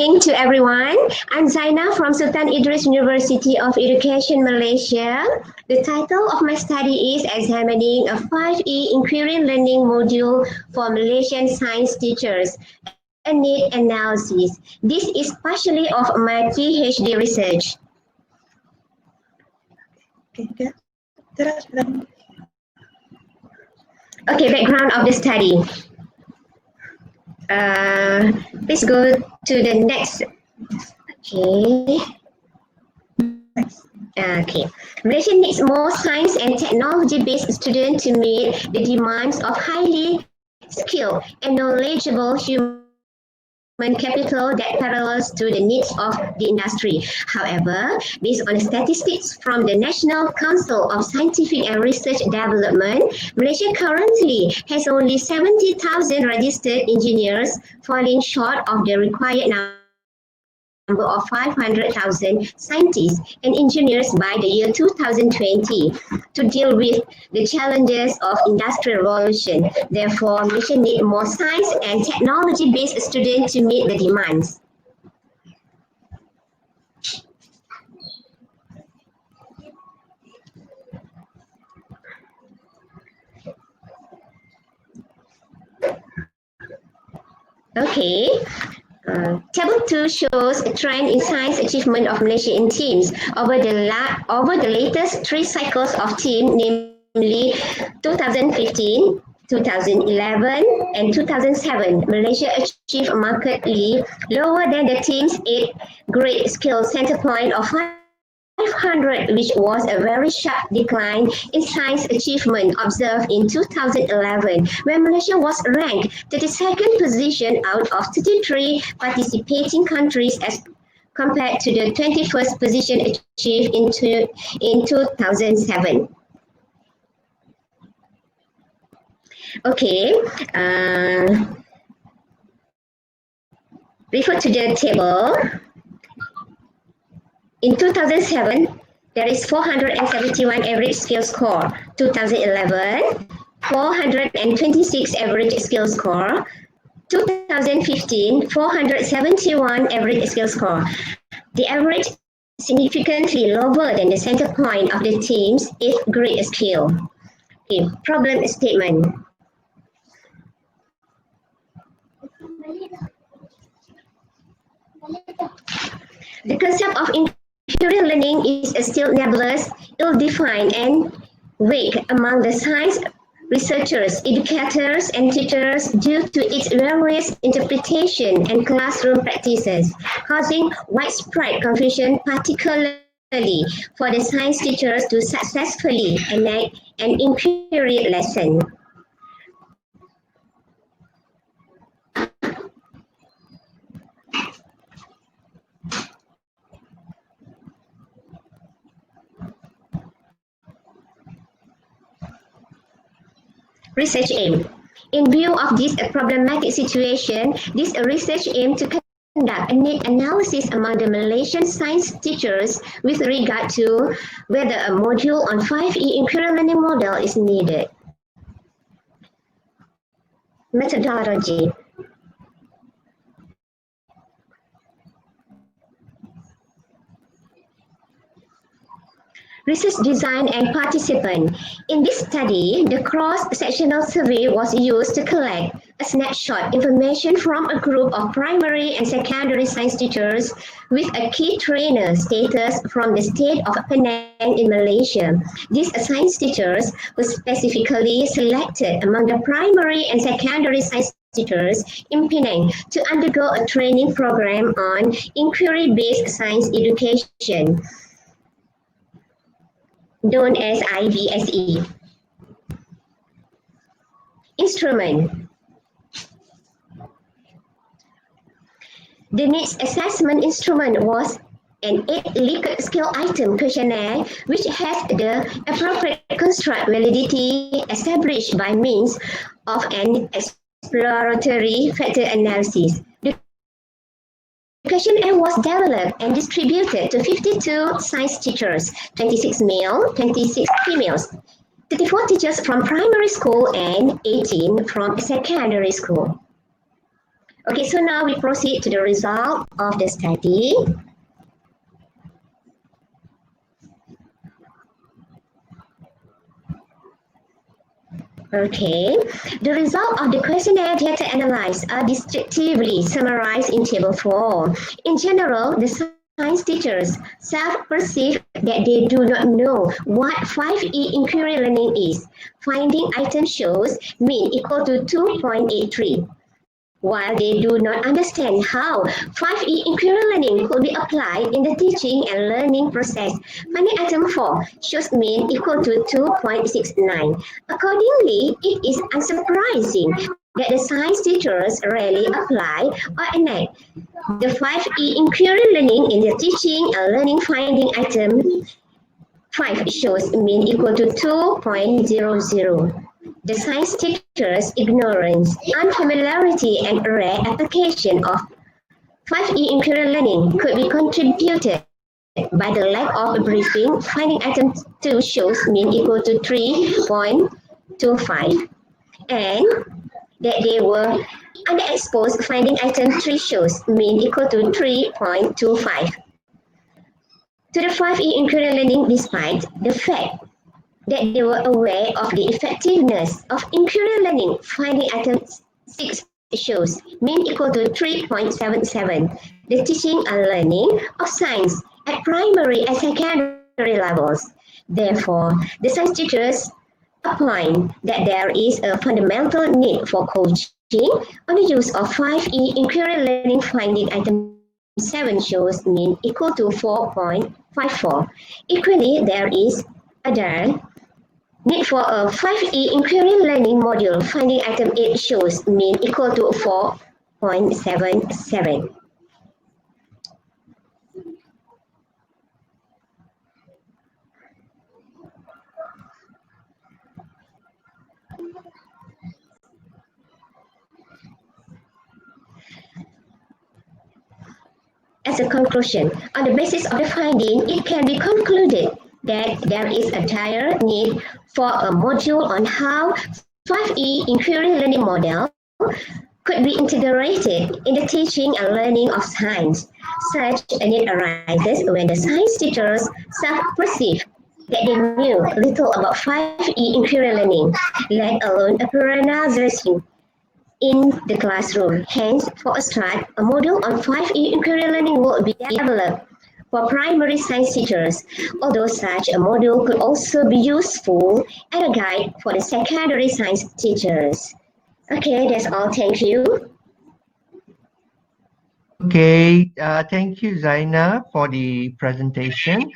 evening to everyone. I'm Zainah from Sultan Idris University of Education, Malaysia. The title of my study is Examining a 5E Inquiry Learning Module for Malaysian Science Teachers, a need analysis. This is partially of my PhD research. Okay, background of the study. Please go to the next. Okay. Malaysia needs more science and technology-based students to meet the demands of highly skilled and knowledgeable human capital that parallels to the needs of the industry. However, based on statistics from the National Council of Scientific and Research Development, Malaysia currently has only 70,000 registered engineers, falling short of the required number of 500,000 scientists and engineers by the year 2020 to deal with the challenges of industrial revolution. Therefore, Malaysia needs more science and technology-based students to meet the demands. Okay. Table 2 shows a trend in science achievement of Malaysia in teams over the latest 3 cycles of team, namely 2015, 2011, and 2007. Malaysia achieved markedly lower than the team's 8-grade skill center point of 500, which was a very sharp decline in science achievement observed in 2011, where Malaysia was ranked 32nd position out of 33 participating countries as compared to the 21st position achieved in 2007. Okay, refer to the table. In 2007, there is 471 average skill score. 2011, 426 average skill score. 2015, 471 average skill score. The average significantly lower than the center point of the team's 8th grade skill. Okay, problem statement. The concept of inquiry learning is still nebulous, ill-defined, and vague among the science researchers, educators, and teachers due to its various interpretation and classroom practices, causing widespread confusion, particularly for the science teachers to successfully enact an inquiry lesson. Research aim. In view of this problematic situation, this research aims to conduct a need analysis among the Malaysian science teachers with regard to whether a module on 5E inquiry learning model is needed. Methodology. Research design and participant. In this study, the cross-sectional survey was used to collect a snapshot information from a group of primary and secondary science teachers with a key trainer status from the state of Penang in Malaysia. These science teachers were specifically selected among the primary and secondary science teachers in Penang to undergo a training program on inquiry-based science education, known as IBSE. Instrument. The needs assessment instrument was an 8-Likert skill item questionnaire which has the appropriate construct validity established by means of an exploratory factor analysis. The questionnaire was developed and distributed to 52 science teachers, 26 male, 26 females, 34 teachers from primary school and 18 from secondary school. Okay, so now we proceed to the result of the study. Okay, the result of the questionnaire data analyzed are descriptively summarized in Table 4. In general, the science teachers self-perceive that they do not know what 5E inquiry learning is. Finding item shows mean equal to 2.83. While they do not understand how 5E inquiry learning could be applied in the teaching and learning process, finding item 4 shows mean equal to 2.69. Accordingly, it is unsurprising that the science teachers rarely apply or enact the 5E inquiry learning in the teaching and learning. Finding item 5 shows mean equal to 2.00. The science teacher's ignorance, unfamiliarity, and rare application of 5E inquiry learning could be contributed by the lack of briefing. Finding item 2 shows mean equal to 3.25, and that they were underexposed. Finding item 3 shows mean equal to 3.25. To the 5E inquiry learning, despite the fact that they were aware of the effectiveness of inquiry learning, finding item 6 shows mean equal to 3.77. The teaching and learning of science at primary and secondary levels. Therefore, the science teachers opine that there is a fundamental need for coaching on the use of 5E inquiry learning. Finding item 7 shows mean equal to 4.54. Equally, there is other need for a 5E inquiry learning module. Finding item 8 shows mean equal to 4.77. As a conclusion, on the basis of the finding, it can be concluded that there is a dire need for a module on how 5E inquiry learning model could be integrated in the teaching and learning of science. Such a need arises when the science teachers self-perceive that they knew little about 5E inquiry learning, let alone operationalizing in the classroom. Hence, for a start, a module on 5E inquiry learning will be developed for primary science teachers, although such a module could also be useful as a guide for the secondary science teachers. Okay, that's all. Thank you. Okay, thank you, Zainah, for the presentation.